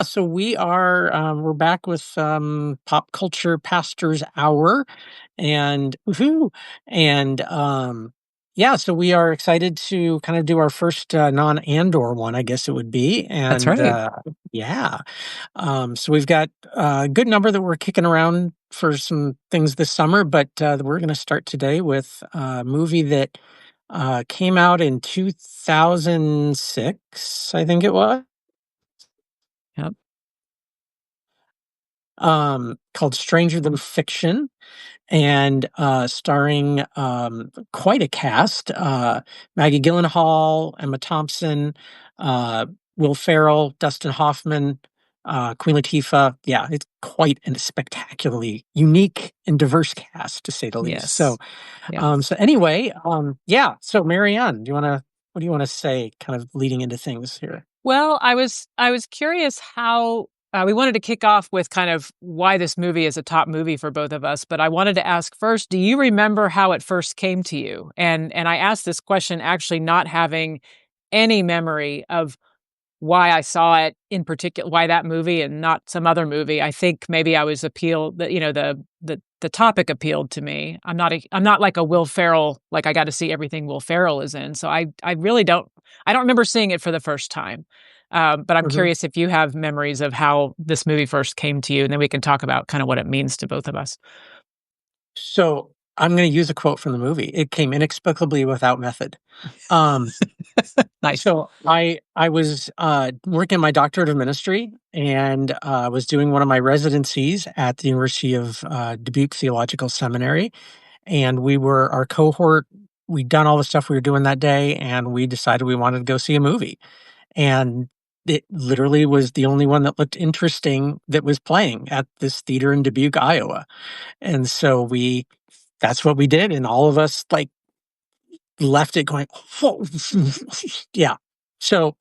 So we're back with Pop Culture Pastors Hour, and woohoo, and yeah, so we are excited to kind of do our first non-Andor one, I guess it would be, That's and right. yeah, so we've got a good number that we're kicking around for some things this summer, but we're going to start today with a movie that came out in 2006, I think it was. Yep. Called Stranger Than Fiction, and starring quite a cast: Maggie Gyllenhaal, Emma Thompson, uh, Will Ferrell, Dustin Hoffman, Queen Latifah. Yeah, it's quite a spectacularly unique and diverse cast, to say the least. So, Yes. Yes. so anyway, yeah. So, MaryAnn, what do you want to say, kind of leading into things here? Well, I was curious how we wanted to kick off with kind of why this movie is a top movie for both of us, but I wanted to ask first, do you remember how it first came to you? And I asked this question actually not having any memory of why I saw it in particular, why that movie and not some other movie. I think maybe I was appealed that, the topic appealed to me. I'm not like a Will Ferrell, like I got to see everything Will Ferrell is in. So I really I don't remember seeing it for the first time. But I'm Mhm. curious if you have memories of how this movie first came to you, and then we can talk about kind of what it means to both of us. So I'm going to use a quote from the movie. It came inexplicably without method. Um, Nice. so I was working my doctorate of ministry, and was doing one of my residencies at the University of Dubuque Theological Seminary, and we were our cohort. We'd done all the stuff we were doing that day, and we decided we wanted to go see a movie. And it literally was the only one that looked interesting that was playing at this theater in Dubuque, Iowa. And so that's what we did. And all of us like left it going, whoa. Yeah. So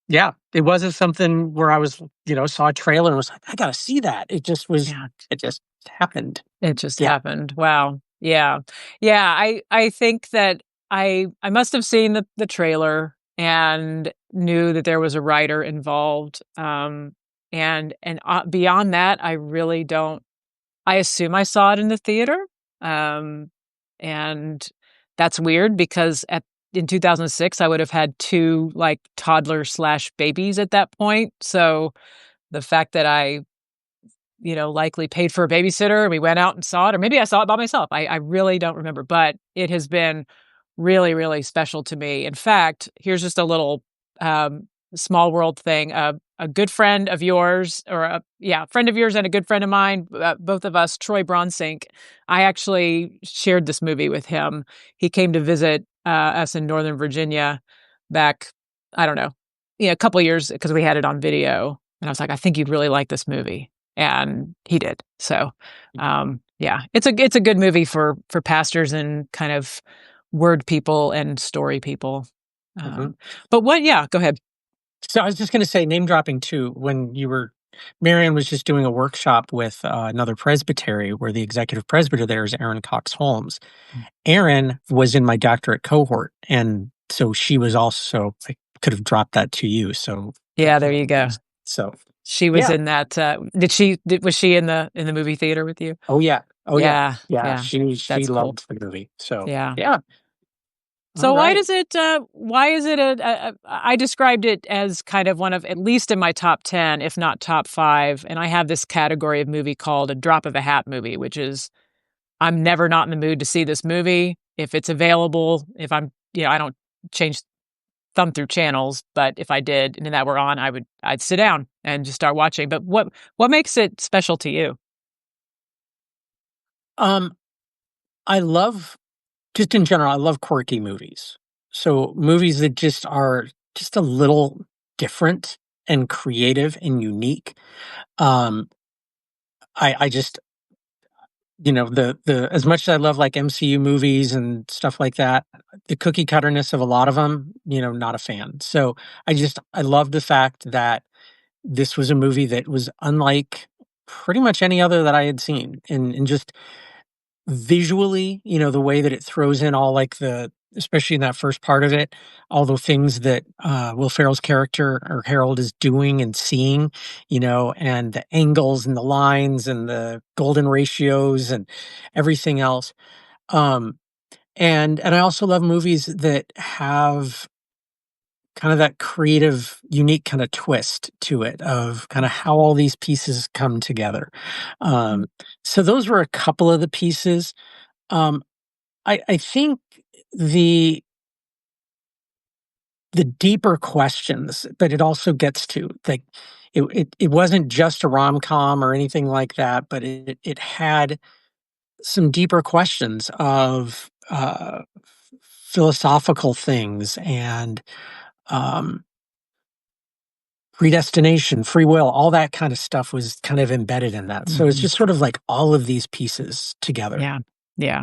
yeah, it wasn't something where I was, saw a trailer and was like, I gotta see that. Yeah. It just happened. It just Yeah. happened. Wow. Yeah. Yeah, I think that I must have seen the trailer and knew that there was a writer involved, and beyond that, I really don't. I assume I saw it in the theater, um, and that's weird because in 2006, I would have had 2, like, toddler/babies at that point, so the fact that I likely paid for a babysitter and we went out and saw it, or maybe I saw it by myself. I really don't remember, but it has been really, really special to me. In fact, here's just a little small world thing. A good friend of yours, or friend of yours and a good friend of mine, both of us, Troy Bronsink. I actually shared this movie with him. He came to visit us in Northern Virginia back, I don't know, a couple of years because we had it on video. And I was like, I think you'd really like this movie, and he did. So, yeah, it's a good movie for pastors and kind of word people and story people. Mhm. But what? Yeah, go ahead. So I was just going to say, name dropping too, Marion was just doing a workshop with another presbytery where the executive presbyter there is Aaron Cox Holmes. Aaron was in my doctorate cohort, and so she was also, I could have dropped that to you. So, Yeah, there you go. so She was yeah. in that. Was she in the movie theater with you? Oh yeah. Oh yeah. Yeah, Yeah. yeah, She that's cool. loved the movie. So Yeah. yeah. All So right. why is it I described it as kind of one of, at least in my top 10, if not top 5, and I have this category of movie called a drop of a hat movie, which is I'm never not in the mood to see this movie. If it's available, if I'm, I don't change thumb through channels, but if I did and that were on, I'd sit down and just start watching. But what makes it special to you? Um, I love just in general, I love quirky movies. So movies that just are just a little different and creative and unique. Um, I just the as much as I love like MCU movies and stuff like that, the cookie cutterness of a lot of them, not a fan. So I love the fact that this was a movie that was unlike pretty much any other that I had seen, and just visually, the way that it throws in all like especially in that first part of it, all the things that Will Ferrell's character or Harold is doing and seeing, and the angles and the lines and the golden ratios and everything else. Um, and I also love movies that have kind of that creative, unique kind of twist to it of kind of how all these pieces come together. Um, so those were a couple of the pieces. Um, I think the the deeper questions that it also gets to, like it wasn't just a rom-com or anything like that, but it had some deeper questions of philosophical things and um, predestination, free will, all that kind of stuff was kind of embedded in that. So it's Mhm. just sort of like all of these pieces together. Yeah. Yeah.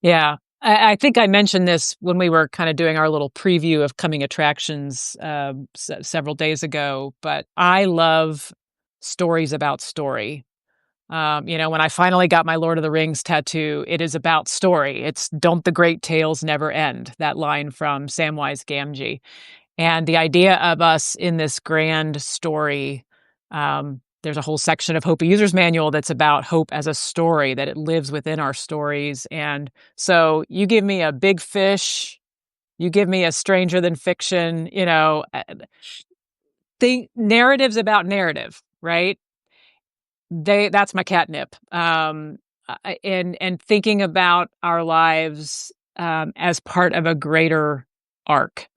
Yeah. I think I mentioned this when we were kind of doing our little preview of coming attractions several days ago, but I love stories about story. When I finally got my Lord of the Rings tattoo, it is about story. It's "Don't the great tales never end," that line from Samwise Gamgee. And the idea of us in this grand story, there's a whole section of Hope a User's Manual that's about hope as a story, that it lives within our stories. And so you give me a big fish, you give me a stranger than fiction, think narratives about narrative, right? That's my catnip. And thinking about our lives as part of a greater arc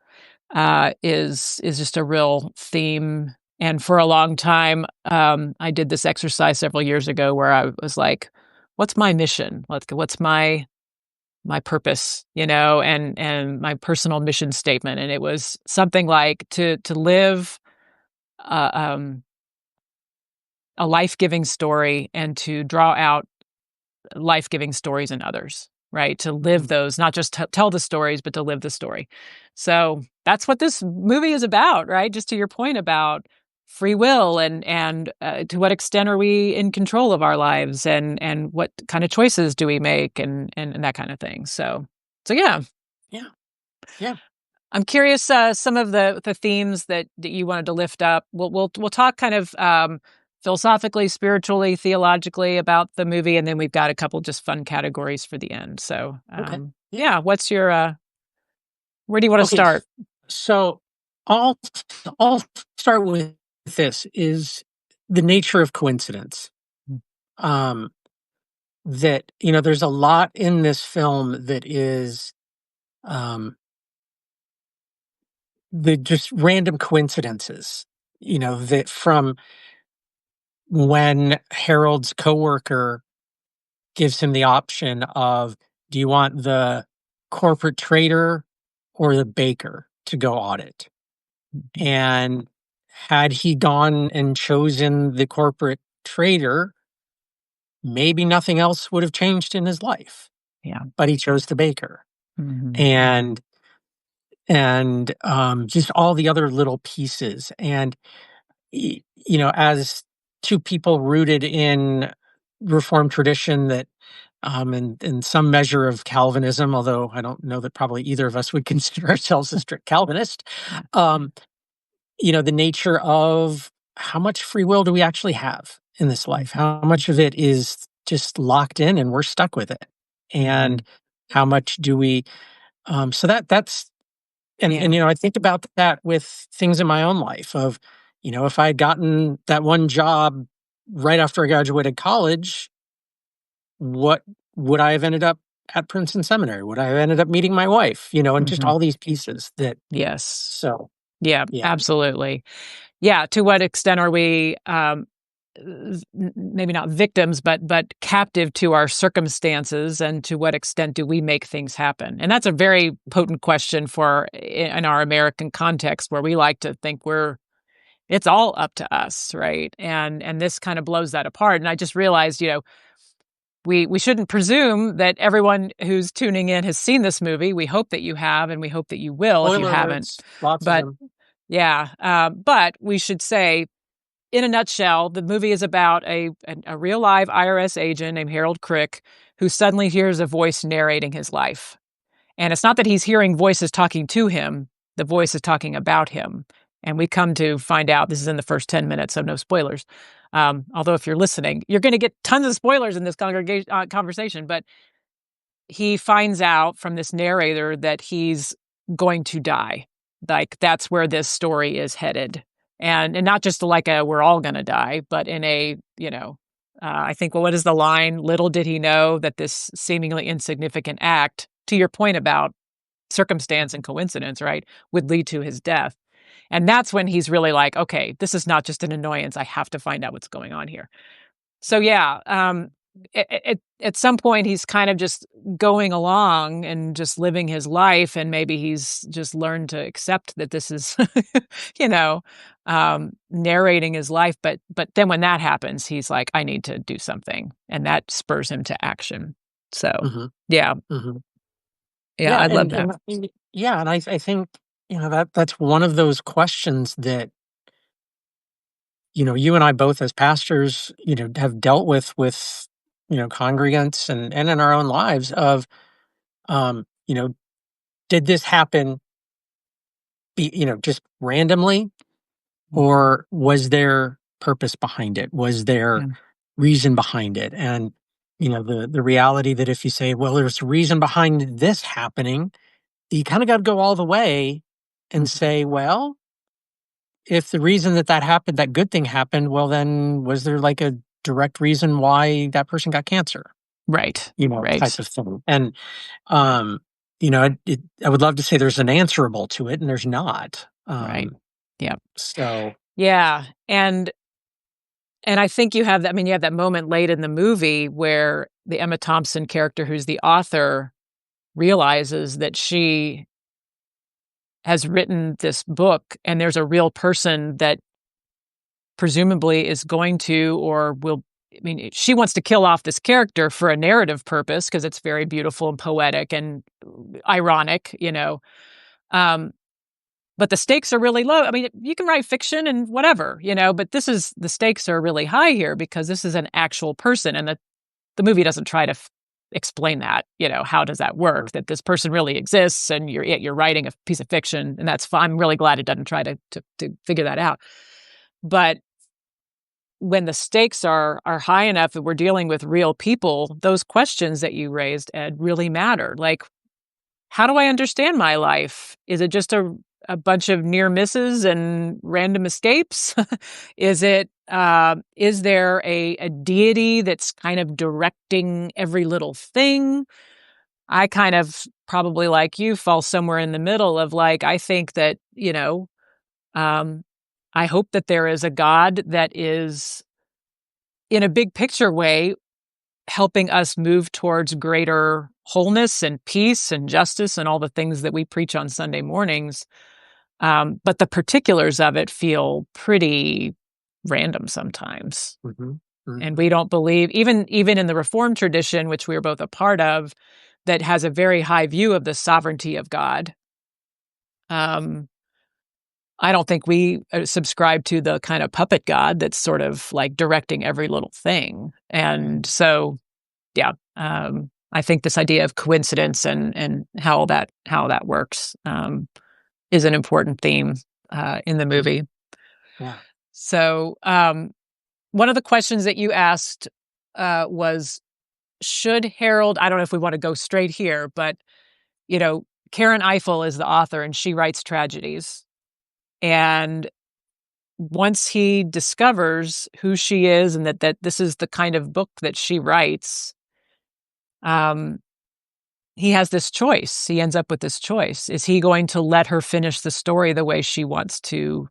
is just a real theme. And for a long time, I did this exercise several years ago where I was like, "What's my mission? What's my purpose?" And my personal mission statement. And it was something like to live uh, um, a life giving story and to draw out life giving stories in others. Right, to live Mm. those, not just tell the stories, but to live the story. So that's what this movie is about, right? Just to your point about free will and to what extent are we in control of our lives, and what kind of choices do we make, and that kind of thing. So yeah, Yeah, yeah. I'm curious, some of the themes that you wanted to lift up. We'll talk kind of philosophically, spiritually, theologically about the movie, and then we've got a couple just fun categories for the end. So, Okay. Yeah. yeah, what's your where do you want to Okay. start? So I'll I'll start with this is the nature of coincidence. Mm. Um, that there's a lot in this film that is um, the just random coincidences. That from when Harold's coworker gives him the option of, do you want the corporate trader or the baker to go audit? Mhm. And had he gone and chosen the corporate trader, maybe nothing else would have changed in his life, Yeah. but he chose the baker. Mhm. And just all the other little pieces. And as two people rooted in Reformed tradition that in some measure of Calvinism, although I don't know that probably either of us would consider ourselves a strict Calvinist. Yeah. Um, the nature of how much free will do we actually have in this life? Mhm. How much of it is just locked in and we're stuck with it? And Mhm. how much do we so that's and Yeah. I think about that with things in my own life of, if I had gotten that one job right after I graduated college, what would I have ended up at Princeton Seminary? Would I have ended up meeting my wife? And just Mhm. all these pieces that Yes. so Yeah, yeah. absolutely. Yeah, to what extent are we maybe not victims, but captive to our circumstances, and to what extent do we make things happen? And that's a very potent question for in our American context, where we like to think it's all up to us, right? And this kind of blows that apart. And I just realized, we shouldn't presume that everyone who's tuning in has seen this movie. We hope that you have, and we hope that you will if you Spoiler haven't. alerts, lots of But them. yeah, but we should say, in a nutshell, the movie is about a real live IRS agent named Harold Crick, who suddenly hears a voice narrating his life. And it's not that he's hearing voices talking to him, the voice is talking about him. And we come to find out this is in the first 10 minutes, so no spoilers. Although if you're listening, you're going to get tons of spoilers in this conversation. But he finds out from this narrator that he's going to die. Like that's where this story is headed. And not just like a we're all going to die, but in a, I think, well, what is the line? Little did he know that this seemingly insignificant act, to your point about circumstance and coincidence, right, would lead to his death. And that's when he's really like, okay, this is not just an annoyance. I have to find out what's going on here. So yeah, at some point he's kind of just going along and just living his life, and maybe he's just learned to accept that this is, you know, narrating his life. But then when that happens, he's like, I need to do something, and that spurs him to action. So Mhm, yeah, mhm. yeah, Yeah, I love that. yeah, and I think, that's one of those questions that, you and I both as pastors, have dealt with, congregants and in our own lives of, um, you know, did this happen just randomly, Mm, or was there purpose behind it? Was there yeah, reason behind it? And, the reality that if you say, well, there's a reason behind this happening, you kind of got to go all the way and mhm. say, well, if the reason that happened, that good thing happened, well, then was there like a direct reason why that person got cancer, Right, type right, of thing. And, um, I would love to say there's an answerable to it, and there's not. right. Yeah, So, yeah, and I think you have that. I mean, you have that moment late in the movie where the Emma Thompson character, who's the author, realizes that she has written this book, and there's a real person that presumably is going to or will. I mean, she wants to kill off this character for a narrative purpose because it's very beautiful and poetic and ironic, Um, but the stakes are really low. I mean, you can write fiction and whatever, but the stakes are really high here because this is an actual person, and the movie doesn't try to explain that. How does that mm, work? That this person really exists, and you're writing a piece of fiction, and that's fine. I'm really glad it doesn't try to figure that out. But when the stakes are high enough that we're dealing with real people, those questions that you raised, Ed, really matter. Like, how do I understand my life? Is it just a bunch of near misses and random escapes? Is there a deity that's kind of directing every little thing? I kind of probably like you fall somewhere in the middle of like, I think that, um, I hope that there is a God that is in a big picture way helping us move towards greater wholeness and peace and justice and all the things that we preach on Sunday mornings. But the particulars of it feel pretty random sometimes. mhm, And mhm, we don't believe, even in the Reformed tradition, which we are both a part of, that has a very high view of the sovereignty of God. Um, I don't think we subscribe to the kind of puppet God that's sort of like directing every little thing. And so yeah, I think this idea of coincidence and how that works is an important theme in the mhm. movie. Yeah. So one of the questions that you asked was, should Harold? I don't know if we want to go straight here, but you know, Karen Eiffel is the author, and she writes tragedies. And once he discovers who she is and that this is the kind of book that she writes, um, he has this choice. He ends up with this choice. Is he going to let her finish the story the way she wants to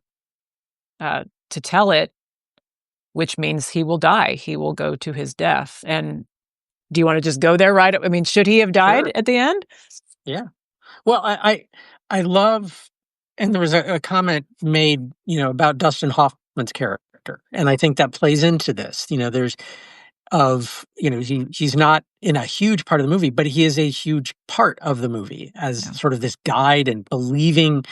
tell it, which means he will die. He will go to his death. And do you want to just go there right? I mean, should he have died Sure. at the end? Yeah. Well, I love, and there was a comment made, about Dustin Hoffman's character, and I think that plays into this. There's he's not in a huge part of the movie, but he is a huge part of the movie as Yeah. sort of this guide and believing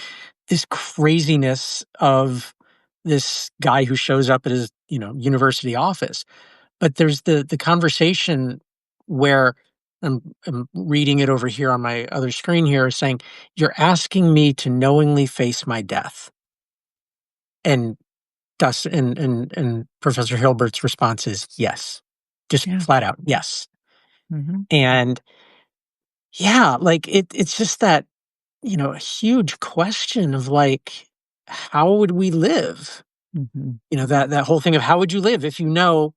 this craziness of this guy who shows up at his, university office. But there's the conversation where I'm reading it over here on my other screen here, saying, "You're asking me to knowingly face my death." And and Professor Hilbert's response is yes. Just Yeah. flat out, yes. Mhm. And yeah, like it's just that, a huge question of like, how would we live? Mhm. That whole thing of how would you live if you know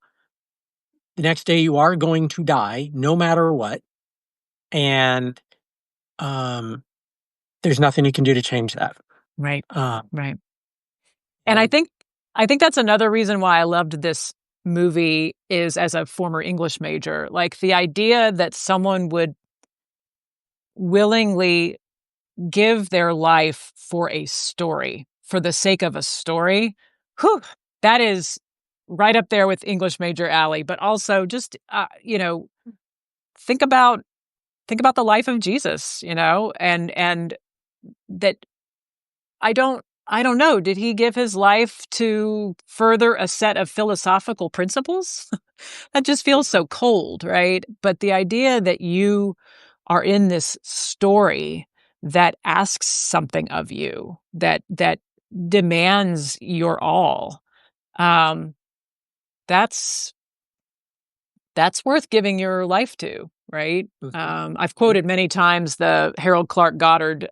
the next day you are going to die no matter what, and um there's nothing you can do to change that. Right. Uh, Right. And and I think that's another reason why I loved this movie is as a former English major, like, the idea that someone would willingly give their life for a story, for the sake of a story, whew, that is right up there with English major alley, but also just, think about the life of Jesus, and that I don't know, did he give his life to further a set of philosophical principles? That just feels so cold, right? But the idea that you are in this story that asks something of you, that demands your all, um, that's that's worth giving your life to, right? Mhm, I've mhm, quoted many times the Harold Clark Goddard,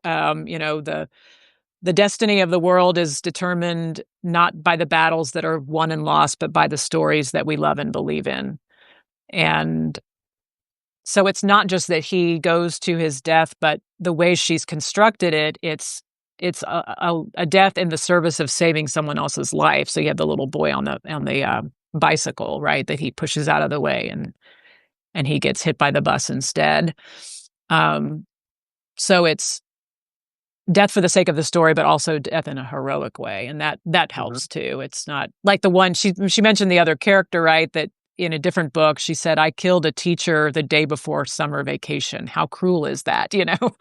the destiny of the world is determined not by the battles that are won and lost, but by the stories that we love and believe in. And so it's not just that he goes to his death, but the way she's constructed it, it's a death in the service of saving someone else's life. So you have the little boy on the bicycle, right, that he pushes out of the way, and he gets hit by the bus instead. Um, so it's death for the sake of the story, but also death in a heroic way, and that mhm, helps too. It's not like the one she mentioned the other character, right? That in a different book, she said, "I killed a teacher the day before summer vacation." How cruel is that, you know? mhm.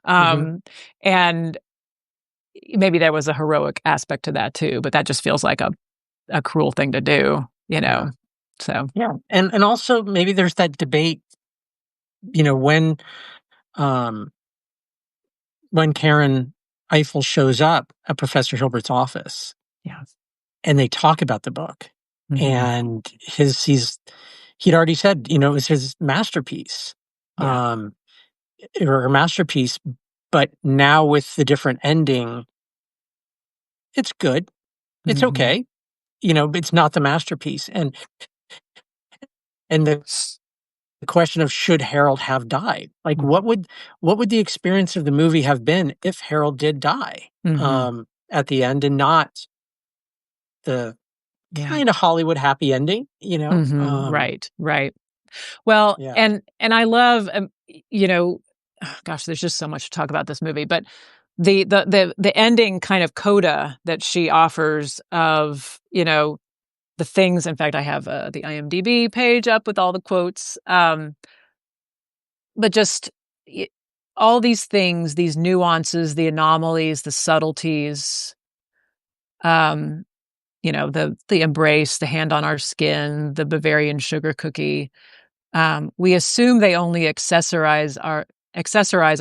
Um, and maybe there was a heroic aspect to that too, but that just feels like a cruel thing to do, you Yeah, know? So, yeah, and also maybe there's that debate, you know, um, when Karen Eiffel shows up at Professor Hilbert's office yeah. and they talk about the book, Mhm. and he'd already said, it was his masterpiece, Yeah. um, or a masterpiece, but now with the different ending, it's good, it's Mhm. okay, but it's not the masterpiece, and the question of should Harold have died? Like, Mhm. what would the experience of the movie have been if Harold did die, Mhm. at the end and not the Yeah. kinda Hollywood happy ending, Mhm. Right, right. Well, Yeah. and I love, gosh, there's just so much to talk about this movie, but the ending kind of coda that she offers of, the things. In fact, I have, the IMDb page up with all the quotes, but just y all these things, these nuances, the anomalies, the subtleties, um, the embrace, the hand on our skin, the Bavarian sugar cookie. We assume they only accessorize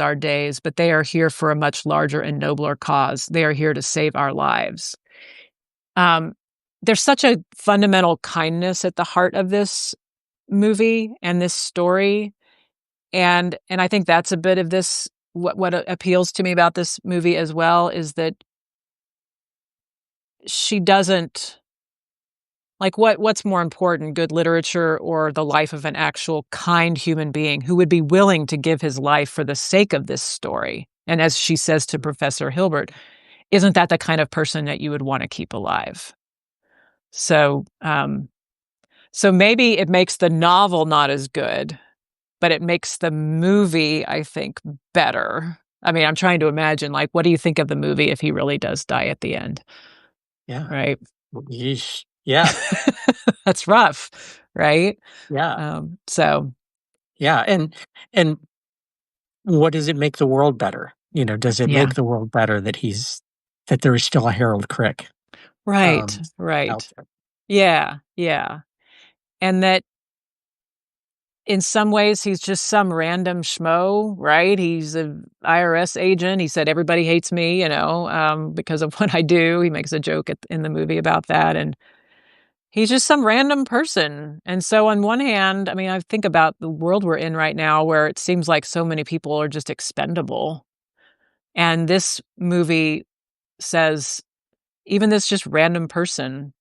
our days, but they are here for a much larger and nobler cause. They are here to save our lives. Um, there's such a fundamental kindness at the heart of this movie and this story, and I think that's a bit of this. What appeals to me about this movie as well is that she doesn't like what's more important, good literature or the life of an actual kind human being who would be willing to give his life for the sake of this story? And as she says to Professor Hilbert, isn't that the kind of person that you would want to keep alive? So, so maybe it makes the novel not as good, but it makes the movie, I think, better. I mean, I'm trying to imagine, like, what do you think of the movie if he really does die at the end, Yeah. right? Yeesh. Yeah. That's rough, right? Yeah. So Yeah, and what does it make the world better? Does it yeah. make the world better that there is still a Harold Crick, Right, out right. there? Yeah, yeah, and that in some ways, he's just some random schmo, right? He's an IRS agent. He said, everybody hates me, because of what I do. He makes a joke in the movie about that. And he's just some random person. And so, on one hand, I mean, I think about the world we're in right now where it seems like so many people are just expendable. And this movie says, even this just random person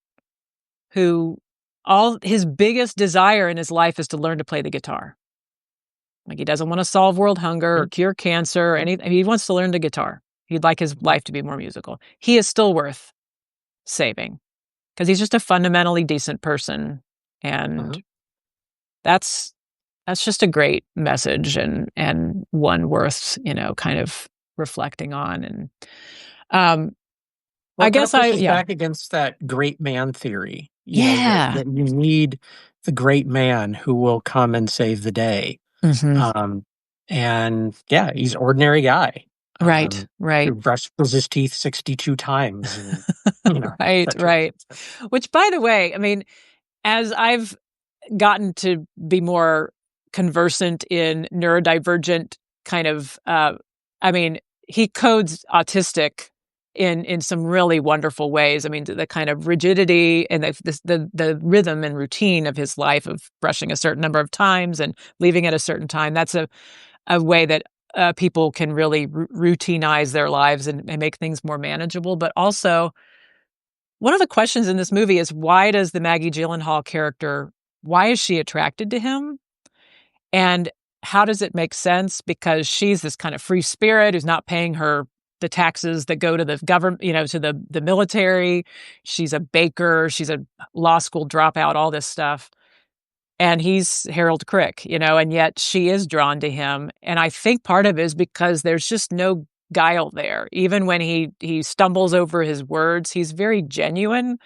who all his biggest desire in his life is to learn to play the guitar. Like, he doesn't want to solve world hunger or cure cancer or anything. He wants to learn the guitar. He'd like his life to be more musical. He is still worth saving because he's just a fundamentally decent person. And Mhm. that's just a great message and one worth, kind of reflecting on. And Well, I it kind of guess I pushes yeah. back against that great man theory, Yeah. that you need the great man who will come and save the day. Mhm. Um, and yeah, he's ordinary guy, Right, who right. brushes his teeth 62 times and, et Right, cetera, et right. cetera. Which, by the way, I mean, as I've gotten to be more conversant in neurodivergent kind of, I mean, he codes autistic in some really wonderful ways. I mean, the kind of rigidity and the rhythm and routine of his life of brushing a certain number of times and leaving at a certain time. That's a way that people can really routinize their lives and make things more manageable. But also, one of the questions in this movie is, why does the Maggie Gyllenhaal character, why is she attracted to him? And how does it make sense? Because she's this kind of free spirit who's not paying the taxes that go to the government, to the military. She's a baker. She's a law school dropout, all this stuff. And he's Harold Crick, and yet she is drawn to him. And I think part of it is because there's just no guile there. Even when he stumbles over his words, he's very genuine.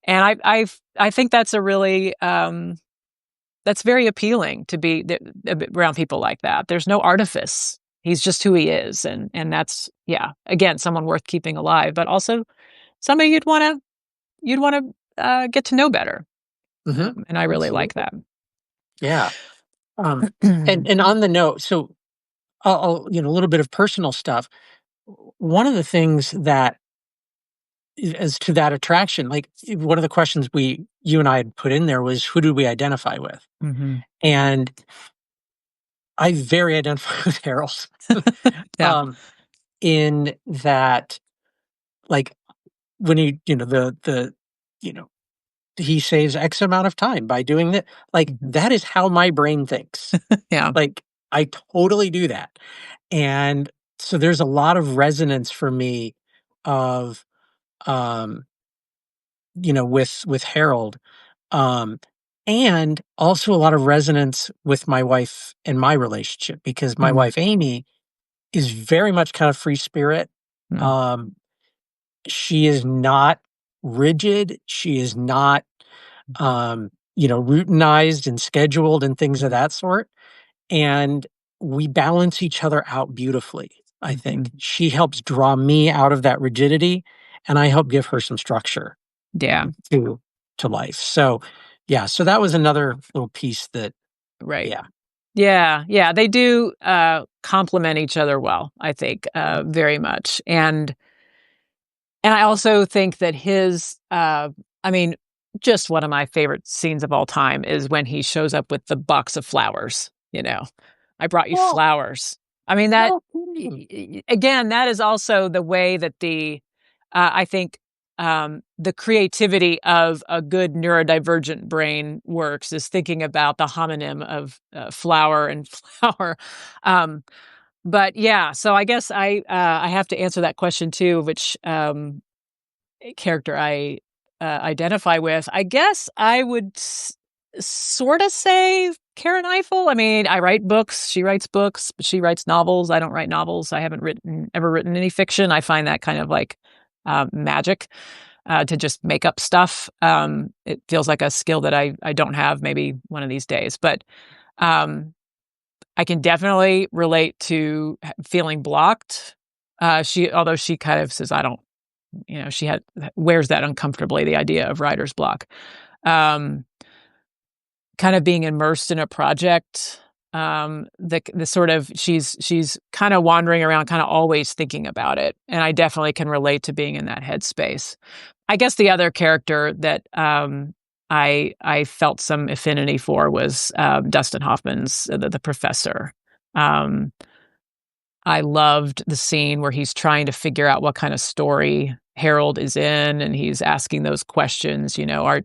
And I think that's a really that's very appealing to be around people like that. There's no artifice. He's just who he is, and that's, yeah, again, someone worth keeping alive, but also somebody you'd want to get to know better. Mhm. And I really like Absolutely. that. Yeah. And on the note, so a little bit of personal stuff. One of the things that as to that attraction, like one of the questions you and I had put in there was, who do we identify with? Mhm. And I very identify with Harold. Yeah. um, in that, like, when you know, he saves X amount of time by doing that. Like, Mhm. that is how my brain thinks. Yeah. Like, I totally do that. And so there's a lot of resonance for me of, um, with Harold, um, and also a lot of resonance with my wife and my relationship because my Mhm. wife, Amy, is very much kind of free spirit. Mm. Um, she is not rigid. She is not, Mhm. routinized and scheduled and things of Mhm. that sort. And we balance each other out beautifully, I think. Mhm. She helps draw me out of that rigidity, and I help give her some structure Yeah. to life. So, yeah, so that was another little piece that, Right. yeah. Yeah, yeah, they do, complement each other well, I think, very much. And I also think that I mean, just one of my favorite scenes of all time is when he shows up with the box of flowers, "I brought you Well, flowers." I mean, that no kidding. again, that is also the way that I think, the creativity of a good neurodivergent brain works, is thinking about the homonym of, flower and flower. Um, but yeah, so I guess I have to answer that question too, which, character I, identify with. I guess I would sorta say Karen Eiffel. I mean, I write books, she writes books, but she writes novels. I don't write novels. I haven't ever written any fiction. I find that kind of like, magic, to just make up stuff. It feels like a skill that I don't have, maybe one of these days. But, um, I can definitely relate to feeling blocked. Although she kind of says, I don't, she wears that uncomfortably, the idea of writer's block. Um, kind of being immersed in a project. The sort of she's kind of wandering around, kind of always thinking about it, and I definitely can relate to being in that headspace. I guess the other character that I felt some affinity for was Dustin Hoffman's the professor. Um, I loved the scene where he's trying to figure out what kind of story Harold is in, and he's asking those questions. Are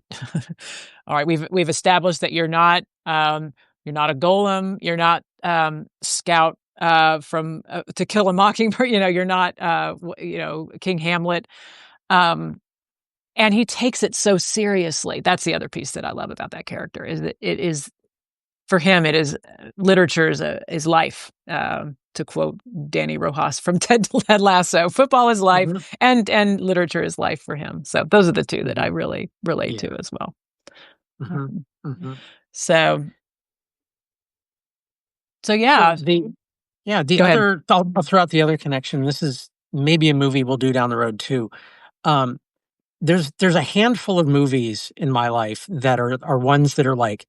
all right? We've established that you're not a golem, you're not Scout from To Kill a Mockingbird. You're not King Hamlet. Um, and he takes it so seriously. That's the other piece that I love about that character is that it is for him, it is literature is life. To quote Danny Rojas from Ted Lasso, football is life, Hmm. and literature is life for him. So those are the two that I Hmm. really relate Yeah. to as well. Hmm. Um, Hmm. so so So yeah, the go ahead. other, I'll throw out the other connection. This is maybe a movie we'll do down the road too. Um, there's a handful of movies in my life that are ones that are like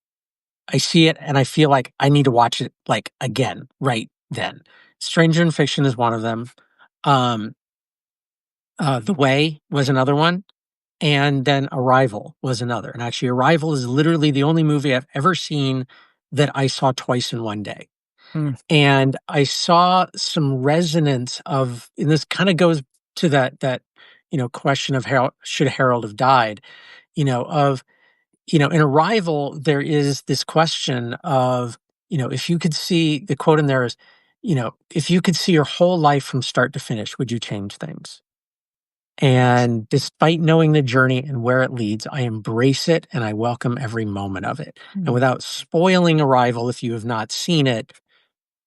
I see it and I feel like I need to watch it like again right then. Stranger in Fiction is one of them. Um, The Way was another one, and then Arrival was another. And actually, Arrival is literally the only movie I've ever seen that I saw twice in one day. Mm, And I saw some resonance of, and this kind of goes to that question of how should Harold have died, of in Arrival, there is this question of, if you could see the quote in there is, if you could see your whole life from start to finish, would you change things? And despite knowing the journey and where it leads, I embrace it and I welcome every moment of it. And mm, without spoiling Arrival, if you have not seen it,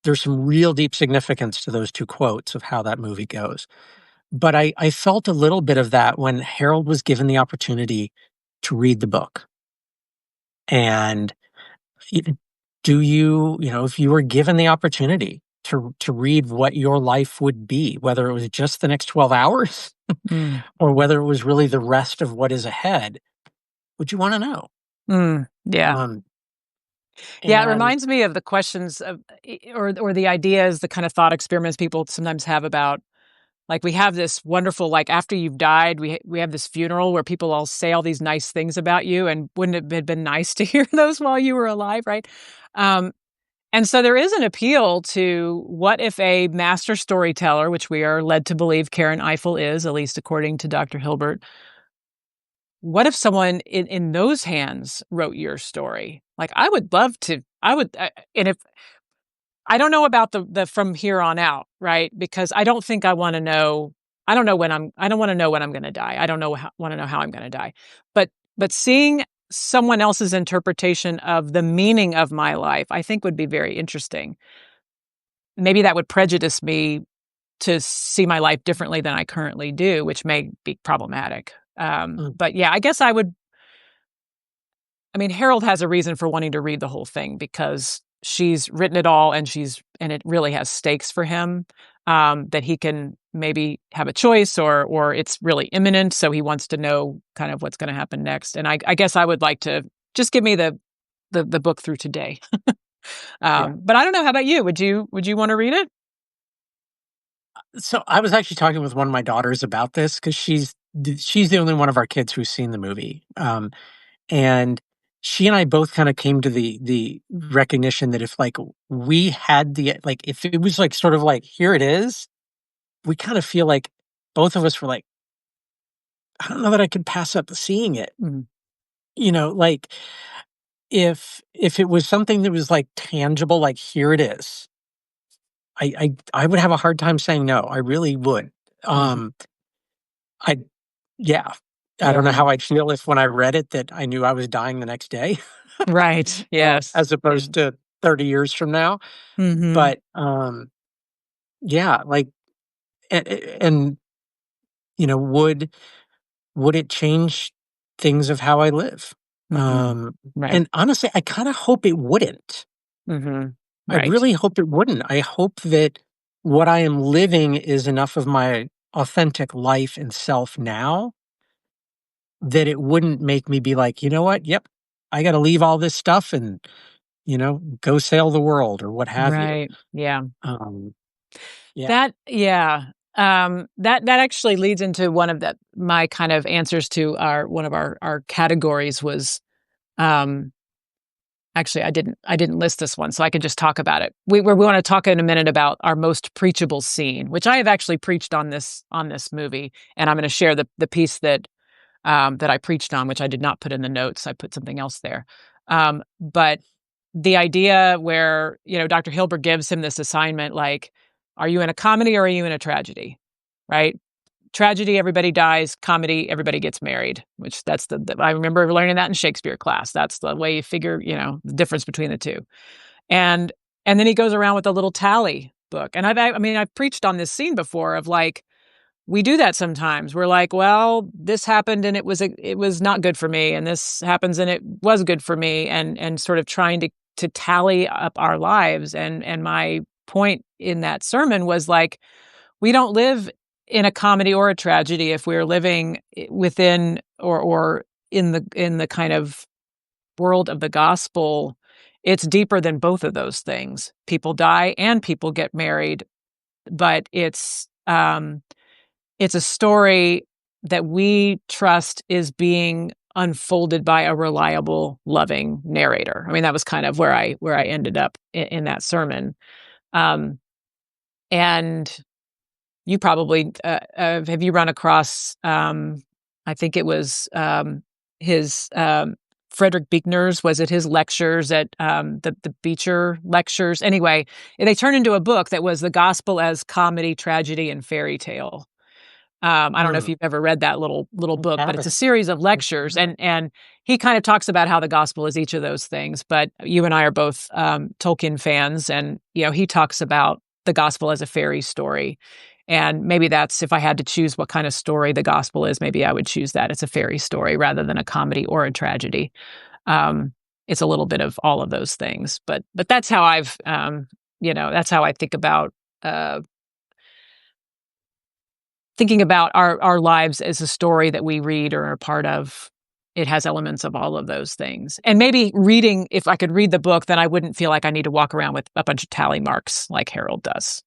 there's some real deep significance to those two quotes of how that movie goes. But I felt a little bit of that when Harold was given the opportunity to read the book. And y- if you were given the opportunity to read what your life would be, whether it was just the next 12 hours mm, or whether it was really the rest of what is ahead, would you want to know? yeah. Um, Yeah, it and reminds me of the questions or the ideas, the kind of thought experiments people sometimes have about like we have this wonderful like after you've died, we have this funeral where people all say all these nice things about you, and wouldn't it have been nice to hear those while you were alive, right? Um, and so there is an appeal to what if a master storyteller, which we are led to believe Karen Eiffel is, at least according to Dr. Hilbert, what if someone in those hands wrote your story? Like I would love to. And if I don't know about the from here on out, right? Because I don't think I want to know. I don't want to know when I'm going to die. I don't want to know how I'm going to die. But seeing someone else's interpretation of the meaning of my life, I think would be very interesting. Maybe that would prejudice me to see my life differently than I currently do, which may be problematic. mm, But yeah, I guess I would. I mean, Harold has a reason for wanting to read the whole thing because she's written it all and it really has stakes for him, that he can maybe have a choice or it's really imminent. So he wants to know kind of what's going to happen next. And I guess I would like to just give me the book through today. yeah. But I don't know. How about you? Would you want to read it? So I was actually talking with one of my daughters about this because she's the only one of our kids who's seen the movie. And she and I both kind of came to the recognition that if like we had if it was like sort of like here it is, we kind of feel like both of us were like, I don't know that I could pass up seeing it. Mhm. Like if it was something that was like tangible, like here it is, I would have a hard time saying no. I really would. Mhm. Um, I Yeah. I don't know Yeah. how I'd feel if when I read it that I knew I was dying the next day, Right. Yes. as Yeah. opposed to 30 years from now. Hmm. But, yeah, like, and, would it change things of how I live? Hmm. Right. And honestly, I kinda hope it wouldn't. Hmm. I Right. really hope it wouldn't. I hope that what I am living is enough of my authentic life and self now that it wouldn't make me be like, "You know what? Yep. I got to leave all this stuff and, go sail the world or what have you. Right. Yeah. Um, yeah. That yeah. That actually leads into one of my kind of answers to our one of our categories was, um actually, I didn't list this one, so I could just talk about it. We wanna talk in a minute about our most preachable scene, which I have actually preached on this movie, and I'm gonna share the piece that I preached on, which I did not put in the notes. I put something else there. But the idea where, Dr. Hilbert gives him this assignment, like, are you in a comedy or are you in a tragedy? Right? Tragedy, everybody dies. Comedy, everybody gets married, which that's I remember learning that in Shakespeare class. That's the way you figure, the difference between the two. And, and then he goes around with a little tally book. And I mean, I've preached on this scene before of like, we do that sometimes. We're like, well, this happened and it was not good for me, and this happens and it was good for me, and sort of trying to tally up our lives. And my point in that sermon was like, we don't live in a comedy or a tragedy if we're living within or in the kind of world of the gospel. It's deeper than both of those things. People die and people get married, but it's a story that we trust is being unfolded by a reliable, loving narrator. I mean, that was kind of where I ended up in that sermon. Um, and you probably have you run across? I think it was his Frederick Buechner's. Was it his lectures at the Beecher lectures? Anyway, they turned into a book that was the gospel as comedy, tragedy, and fairy tale. I don't know if Mm, you've ever read that little book, but it's a haven't. series of lectures, and he kind of talks about how the gospel is each of those things. But you and I are both Tolkien fans, and he talks about the gospel as a fairy story, and maybe that's if I had to choose what kind of story the gospel is, maybe I would choose that it's a fairy story rather than a comedy or a tragedy. Um, it's a little bit of all of those things, but that's how that's how I think about. Thinking about our lives as a story that we read or are a part of, it has elements of all of those things. And maybe reading, if I could read the book, then I wouldn't feel like I need to walk around with a bunch of tally marks like Harold does.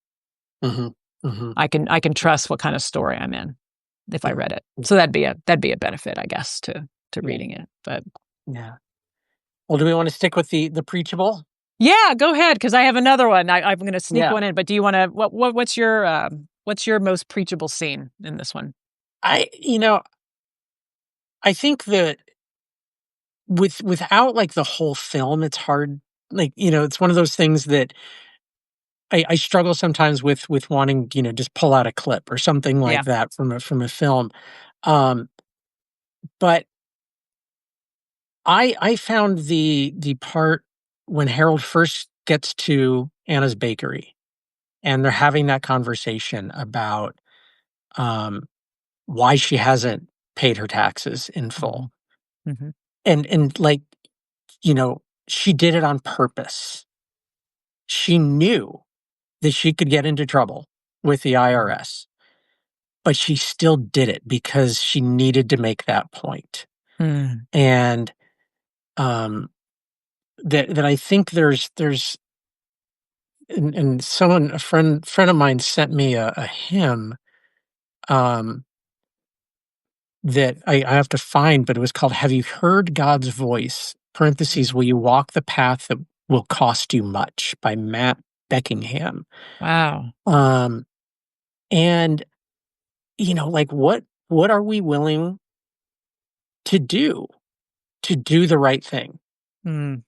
Hmm. Hmm. I can trust what kind of story I'm in if I Hmm. read it. So that'd be a benefit, I guess, to Yeah. reading it. But Yeah. Well, do we want to stick with the preachable? yeah, go ahead because I have another one. I'm going to sneak Yeah. one in. But do you want to? What's your most preachable scene in this one? I, you know, I think that without like the whole film, it's hard. Like, it's one of those things that I struggle sometimes with wanting, just pull out a clip or something like Yeah. that from a film. Um, but I found the part when Harold first gets to Anna's bakery and they're having that conversation about um why she hasn't paid her taxes in Hmm. full. Hmm. And like, she did it on purpose. She knew that she could get into trouble with the IRS, but she still did it because she needed to make that point. Mm. And um that I think there's and someone a friend of mine sent me a hymn um that I have to find, but it was called "Have You Heard God's Voice?" Parentheses, "Will you walk the path that will cost you much?" by Matt Beckingham. Wow. Um, and like what are we willing to do the right thing? Mm.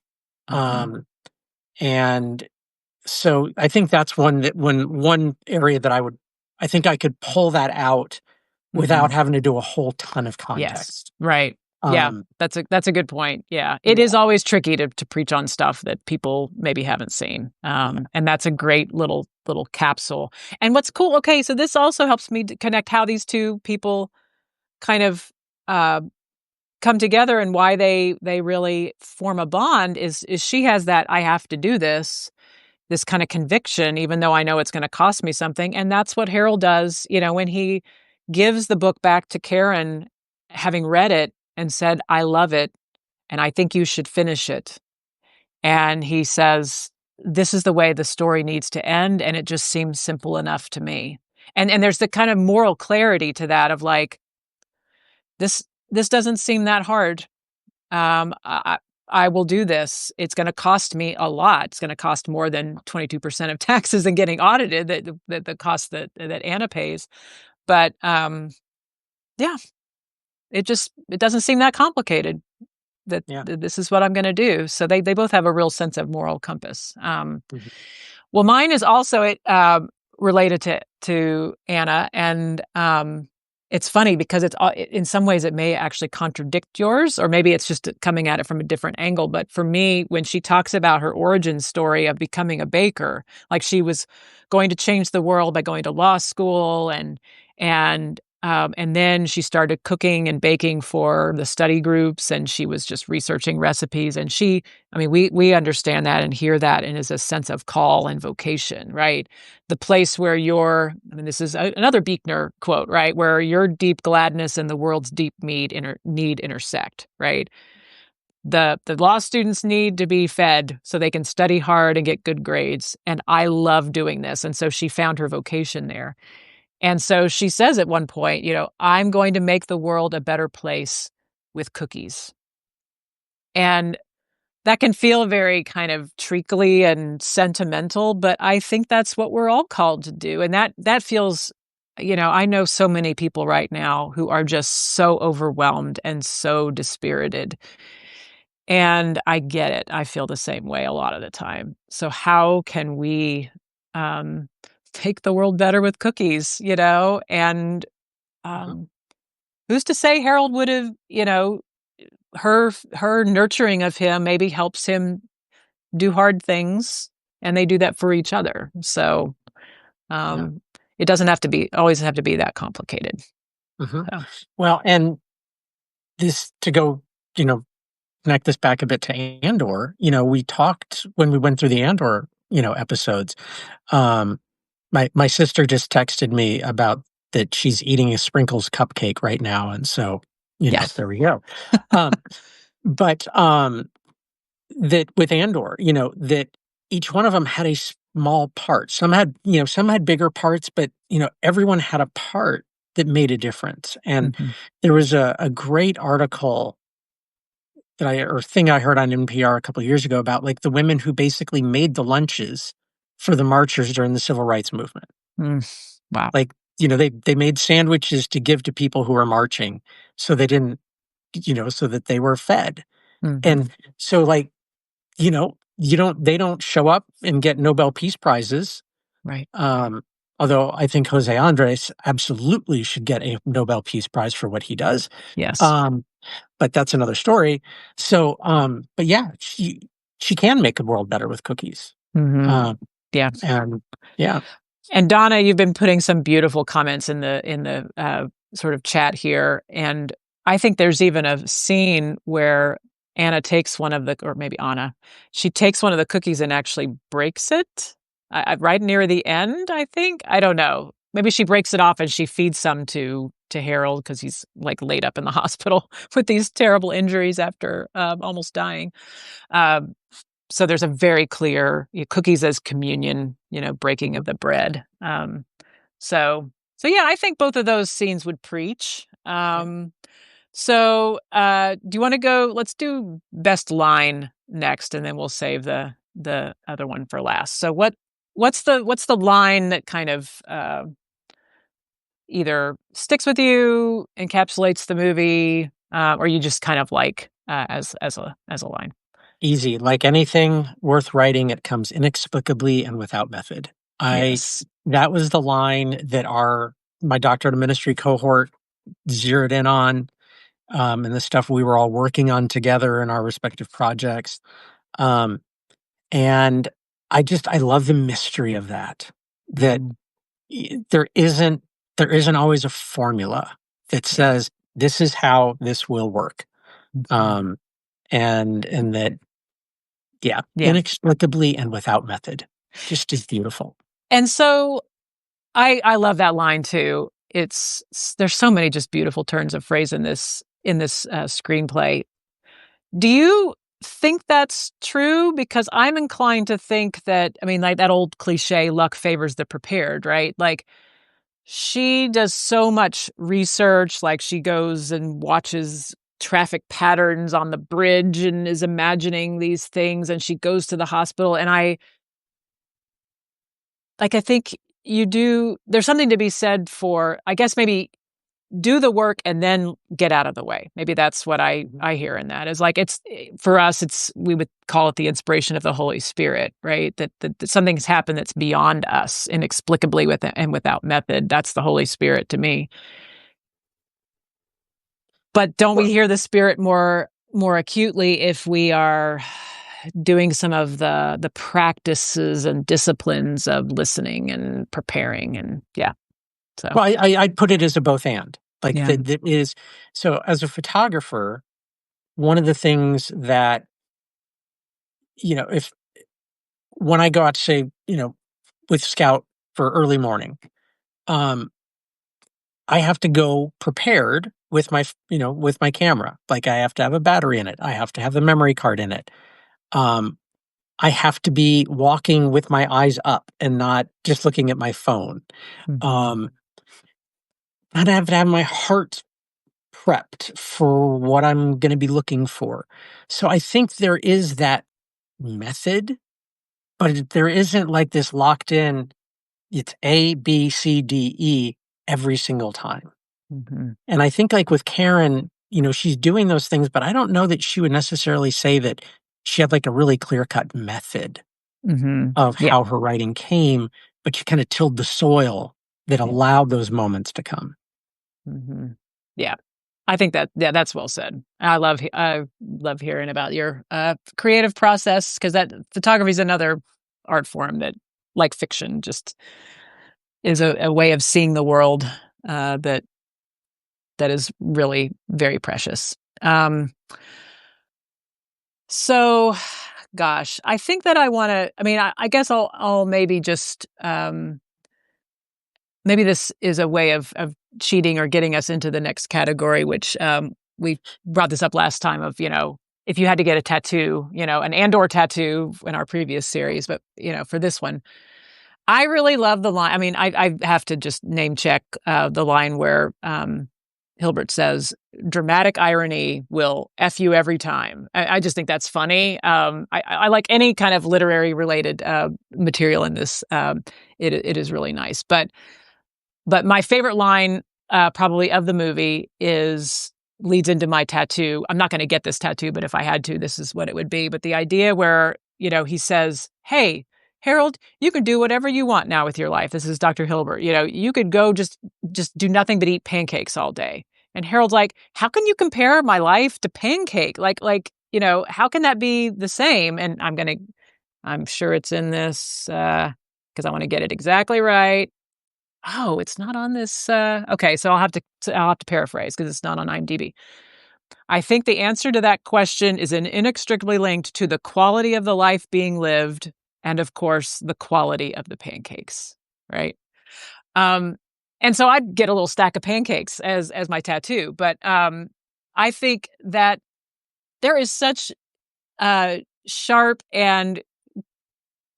Mhm. Um, and so I think that's one area that I think I could pull that out without Mhm. having to do a whole ton of Yes. context. Right. Yeah. Um, That's a good point. Yeah. It is yeah, always tricky to preach on stuff that people maybe haven't seen. yeah. And that's a great little capsule. And what's cool, okay, so this also helps me to connect how these two people kind of uh come together and why they really form a bond is she has that I have to do this kind of conviction, even though I know it's going to cost me something. And that's what Harold does, when he gives the book back to Karen, having read it and said, I love it. and I think you should finish it." And he says, "This is the way the story needs to end, and it just seems simple enough to me." And there's the kind of moral clarity to that of like, this doesn't seem that hard. Um, I I will do this. It's gonna cost me a lot. It's gonna cost more than 22% of taxes and getting audited, that the cost that Anna pays. But, yeah, it doesn't seem that complicated, Yeah. that this is what I'm gonna do. So they both have a real sense of moral compass. Mhm. Well, mine is also related to Anna, and it's funny because in some ways it may actually contradict yours, or maybe it's just coming at it from a different angle. But for me, when she talks about her origin story of becoming a baker, like she was going to change the world by going to law school, and then she started cooking and baking for the study groups, and she was just researching recipes. And I mean, we understand that and hear that, and is a sense of call and vocation, right? The place where I mean, this is another Buechner quote, right? Where your deep gladness and the world's deep need intersect, right? The law students need to be fed so they can study hard and get good grades. And I love doing this. And so she found her vocation there. And so she says at one point, "I'm going to make the world a better place with cookies." And that can feel very kind of treacly and sentimental, but I think that's what we're all called to do. And that feels, I know so many people right now who are just so overwhelmed and so dispirited. And I get it. I feel the same way a lot of the time. So how can we um make the world better with cookies, And Mhm. um who's to say Harold would have, her nurturing of him maybe helps him do hard things, and they do that for each other. So, Yeah. um, it doesn't have to be always have to be that complicated. Mhm. So, Well, and this to go, you know, connect this back a bit to Andor, we talked when we went through the Andor, episodes. Um, my sister just texted me about that she's eating a sprinkles cupcake right now, and so, yeah. there we go. Um, but that with Andor, that each one of them had a small part. Some had bigger parts, but, everyone had a part that made a difference. And Mhm. there was a great article thing I heard on NPR a couple of years ago about, like, the women who basically made the lunches for the marchers during the civil rights movement. Mm. Wow. Like, they made sandwiches to give to people who were marching, so they didn't, so that they were fed. And Mhm. so, like, they don't show up and get Nobel Peace Prizes. Right. Um, Although I think Jose Andres absolutely should get a Nobel Peace Prize for what he does. Yes. Um, but that's another story. So, but yeah, she can make the world better with cookies. Mhm. Um, Yeah. and yeah, And Donna, you've been putting some beautiful comments in the sort of chat here, and I think there's even a scene where Anna takes one of the, or maybe Anna, she takes one of the cookies and actually breaks it, right near the end. I think, I don't know. Maybe she breaks it off and she feeds some to Harold because he's like laid up in the hospital with these terrible injuries after almost dying. Um, so there's a very clear cookies as communion, breaking mhm, of the bread. So yeah, I think both of those scenes would preach. yeah, Do you want to go? Let's do best line next, and then we'll save the other one for last. So what's the line that kind of either sticks with you, encapsulates the movie, or you just kind of like as a line? easy. Like anything worth writing, it comes inexplicably and without method. I Yes. That was the line that our my doctorate of ministry cohort zeroed in on, and the stuff we were all working on together in our respective projects. Um, and I love the mystery of that. That Mhm. y there isn't always a formula that Yeah. says, "This is how this will work." Mhm. Um, and that yeah, Yeah. inexplicably and without method, just is beautiful. And so I love that line too. There's so many just beautiful turns of phrase in this screenplay. Do you think that's true? Because I'm inclined to think that, I mean, like that old cliche, luck favors the prepared, right? Like she does so much research, like she goes and watches traffic patterns on the bridge and is imagining these things, and she goes to the hospital. And I think there's something to be said for, I guess, maybe do the work and then get out of the way. Maybe that's what I hear in that is like, it's for us, we would call it the inspiration of the Holy Spirit, right? That something's happened that's beyond us inexplicably and without method. That's the Holy Spirit to me. But don't we Well, hear the Spirit more acutely if we are doing some of the practices and disciplines of listening and preparing? And yeah. So I'd put it as a both and. Like yeah. that is so as a photographer, one of the things that, if when I go out, say, with Scout for early morning, um, I have to go prepared with with my camera. Like I have to have a battery in it. I have to have the memory card in it. Um, I have to be walking with my eyes up and not just looking at my phone. Hmm. Um, and I have to have my heart prepped for what I'm going to be looking for. So I think there is that method, but there isn't like this locked in, it's A, B, C, D, E every single time. Hmm. And I think like with Karen, she's doing those things, but I don't know that she would necessarily say that she had like a really clear cut method Hmm. of Yeah. how her writing came, but she kind of tilled the soil that Yeah. allowed those moments to come. Hmm. Yeah. I think that's well said. I love hearing about your creative process, because that photography is another art form that, like fiction, just is a way of seeing the world that is really very precious. So, gosh, I think that I want to. I mean, I guess I'll maybe just maybe this is a way of cheating or getting us into the next category, which we brought this up last time of, if you had to get a tattoo, an Andor tattoo in our previous series, but, for this one, I really love the line. I mean, I have to just name check the line where Hilbert says, dramatic irony will F you every time. I just think that's funny. I like any kind of literary related material in this. It is really nice. But my favorite line, probably of the movie, leads into my tattoo. I'm not going to get this tattoo, but if I had to, this is what it would be. But the idea where, he says, "Hey, Harold, you can do whatever you want now with your life." This is Dr. Hilbert. You could go just do nothing but eat pancakes all day. And Harold's like, "How can you compare my life to pancake? How can that be the same?" And I'm sure it's in this because I want to get it exactly right. Oh, it's not on this, okay, so I'll have to paraphrase because it's not on IMDb. I think the answer to that question is inextricably linked to the quality of the life being lived and, of course, the quality of the pancakes, right? Um, and so I'd get a little stack of pancakes as my tattoo, but, I think that there is such, uh, sharp and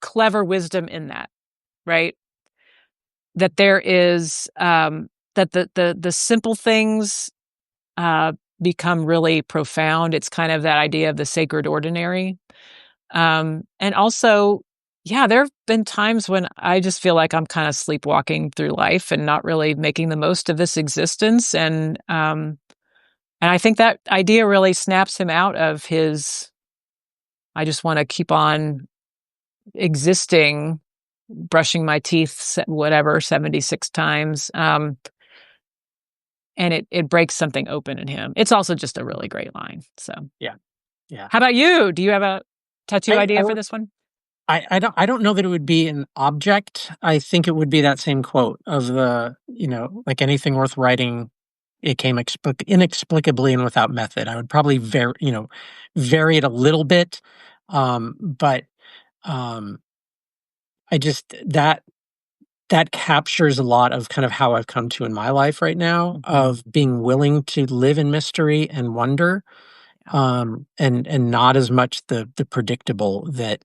clever wisdom in that, right? That there is, that the simple things uh, become really profound. It's kind of that idea of the sacred ordinary. And also, yeah, there have been times when I just feel like I'm kind of sleepwalking through life and not really making the most of this existence. And I think that idea really snaps him out of his, I just want to keep on existing, brushing my teeth, whatever, 76 times. And it breaks something open in him. It's also just a really great line. So, Yeah. Yeah. how about you? Do you have a tattoo I, I idea for would this one? I don't know that it would be an object. I think it would be that same quote of like anything worth writing, it came inexplicably and without method. I would probably vary it a little bit. But um I just that captures a lot of kind of how I've come to in my life right now Mhm. of being willing to live in mystery and wonder. and not as much the predictable that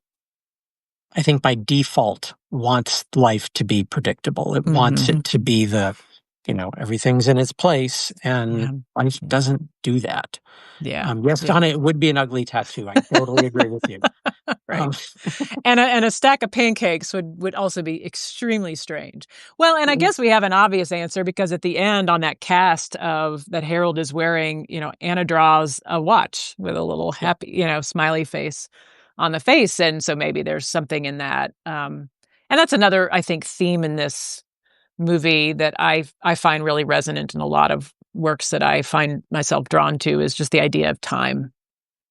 I think by default wants life to be predictable. It wants Mhm. it to be everything's in its place, and Yeah. life Yeah. doesn't do that. Yeah. Yes, Yeah. Donna, it would be an ugly tattoo. I totally agree with you. Right. Um, And a stack of pancakes would also be extremely strange. Well, and I mhm, guess we have an obvious answer because at the end on that cast of that Harold is wearing, Anna draws a watch with a little yeah, happy, smiley face on the face, and so maybe there's something in that. And that's another, I think, theme in this movie that I find really resonant in a lot of works that I find myself drawn to is just the idea of time.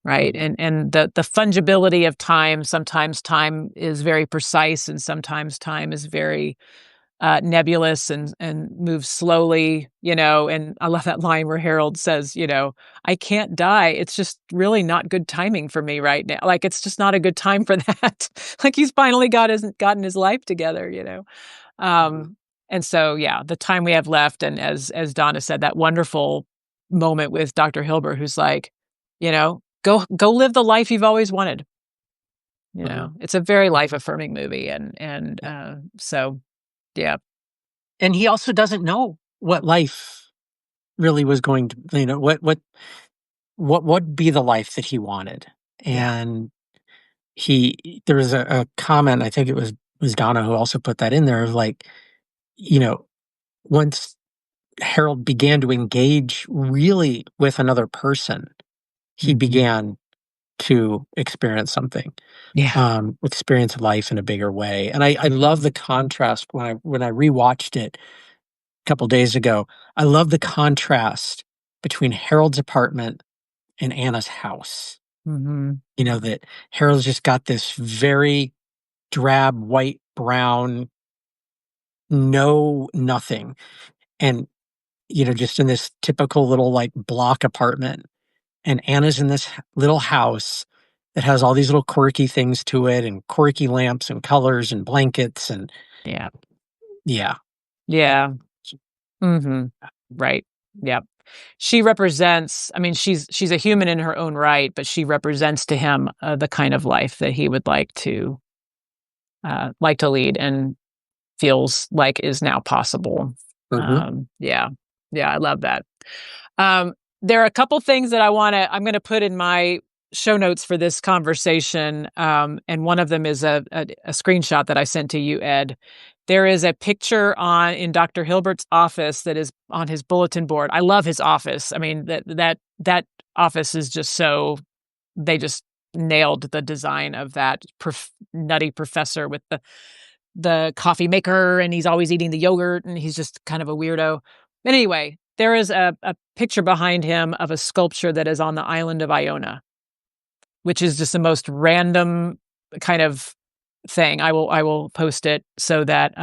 Right, mhm, and the fungibility of time, sometimes time is very precise and sometimes time is very, nebulous and moves slowly, and I love that line where Harold says, "I can't die, it's just really not good timing for me right now." Like, it's just not a good time for that. Like, he's finally gotten his life together, mhm, Um, and so, yeah, the time we have left, and as Donna said, that wonderful moment with Dr. Hilbert, who's like, "Go live the life you've always wanted." mhm, It's a very life affirming movie, and yeah. so yeah, And he also doesn't know what life really was going to, what would be the life that he wanted. yeah, And there was a comment, I think it was Donna who also put that in there, of like, you know, once Harold began to engage really with another person, he mhm, began to experience something, yeah, experience life in a bigger way. And I love the contrast when I rewatched it a couple days ago. I love the contrast between Harold's apartment and Anna's house. mhm, That Harold's just got this very drab, white, brown, no nothing. And, just in this typical little like block apartment. And Anna's in this little house that has all these little quirky things to it and quirky lamps and colors and blankets and yeah, yeah. yeah, mhm, right, yep. She represents, I mean, she's a human in her own right, but she represents to him, the kind of life that he would like to lead and feels like is now possible. Mhm. Yeah. Yeah, I love that. Um, there are a couple things that I'm gonna put in my show notes for this conversation, and one of them is a screenshot that I sent to you, Ed. There is a picture in Dr. Hilbert's office that is on his bulletin board. I love his office. I mean, that office is just so they just nailed the design of that nutty professor with the coffee maker, and he's always eating the yogurt, and he's just kind of a weirdo. Anyway, there is a picture behind him of a sculpture that is on the island of Iona, which is just the most random kind of thing. I will post it so that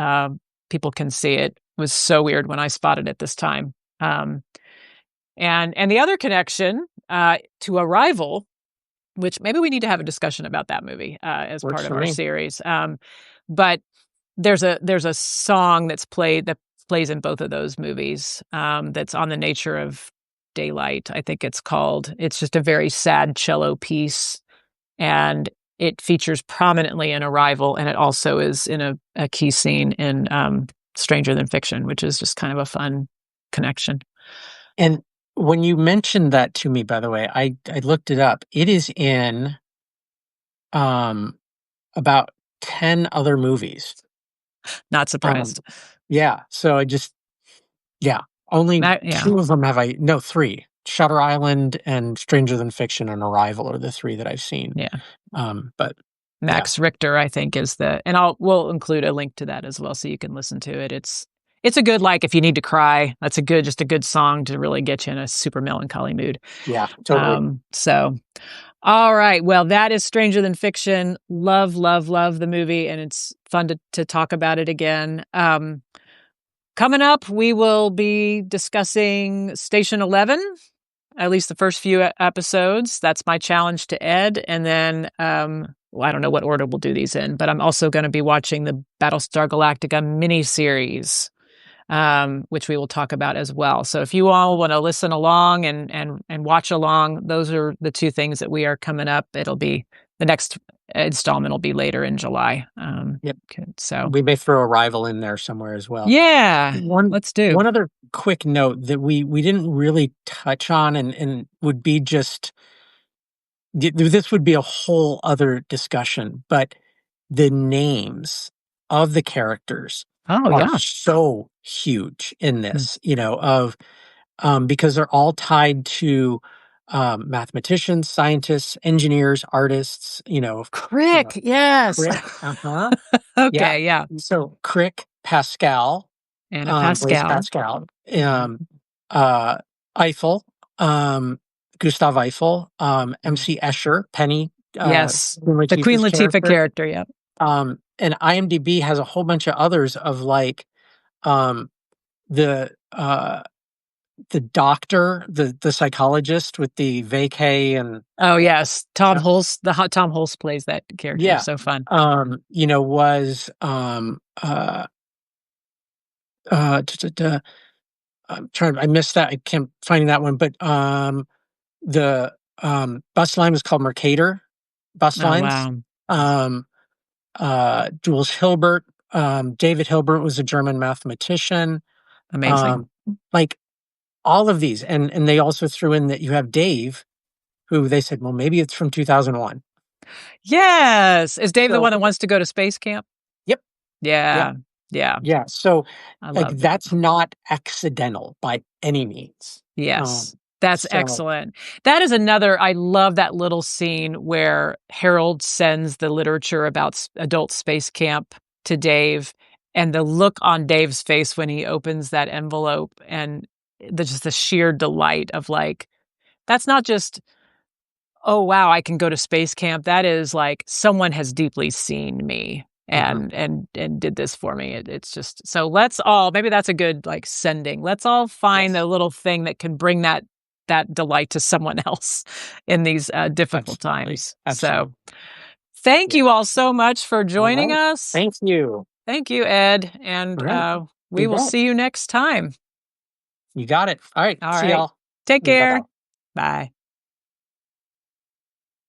people can see it. It was so weird when I spotted it this time. Um, and the other connection to Arrival, which maybe we need to have a discussion about that movie as Works part of for our me. series. But there's a song that plays in both of those movies, that's on the nature of daylight, I think it's called. It's just a very sad cello piece, and it features prominently in Arrival, and it also is in a key scene in, Stranger Than Fiction, which is just kind of a fun connection. And when you mentioned that to me, by the way, I looked it up. It is in, um, about 10 other movies. Not Um, surprised. yeah, so yeah, only Yeah, 2 of them have I no, 3. Shutter Island and Stranger Than Fiction and Arrival are the 3 that I've seen. yeah. But yeah, Max Richter, I think, is and we'll include a link to that as well so you can listen to it. It's a good, like, if you need to cry, that's just a good song to really get you in a super melancholy mood. yeah, totally. So all right. Well, that is Stranger Than Fiction. Love, love, love the movie, and it's fun to talk about it again. Coming up, we will be discussing Station 11, at least the first few episodes. That's my challenge to Ed. And then, well, I don't know what order we'll do these in, but I'm also going to be watching the Battlestar Galactica miniseries. which we will talk about as well. So if you all want to listen along and watch along, those are the two things that we are coming up. It'll be the next installment will be later in July. Yep. So We may throw a rival in there somewhere as well. yeah, One let's do. one other quick note that we didn't really touch on and would be just this would be a whole other discussion, but the names of the characters Oh are yeah. so huge in Mm. this, of because they're all tied to mathematicians, scientists, engineers, artists, you know, Crick, yes. Crick, uh-huh. Yeah. Okay, yeah. So Crick, Pascal, Anna Blaise Pascal. Pascal, Mhm. uh, Eiffel, um, Gustav Eiffel, Mm. MC Escher, Penny, Yes, Queen the Queen Latifah's Latifah character. character, yep. And IMDb has a whole bunch of others of like um, the uh, the doctor, the psychologist with the vacay and Oh, yes, Tom uh, Hulce, Tom Hulce plays that character, yeah, so fun. was t- t- t- I'm trying. I missed that. I can't finding that one, but the bus line was called Mercator Bus Oh, Lines. wow, Um, Jules Hilbert, David Hilbert was a German mathematician. amazing. Um, like all of these, and they also threw in that you have Dave, who they said, well, maybe it's from 2001. Yes! Is Dave the So, one that wants to go to space camp? yep, yep, Yeah, yeah, yeah. So, I like, love that. that's not accidental by any means. Yes, Um, that's so, excellent. That is another I love that little scene where Harold sends the literature about adult space camp to Dave, and the look on Dave's face when he opens that envelope, and just the sheer delight of, like, that's not just, "Oh, wow, I can go to space camp." That is like, someone has deeply seen me mhm, and did this for me. It's just so let's all maybe that's a good, like, sending. Let's all find a yes, little thing that can bring that delight to someone else in these, difficult absolutely, times. So, absolutely. thank Yeah. you all so much for All joining right. us. Thank you. Thank you, Ed, and, All right. we You will bet. see you next time. You got it. All right. All See right. y'all. Take Bye care. bye. Bye.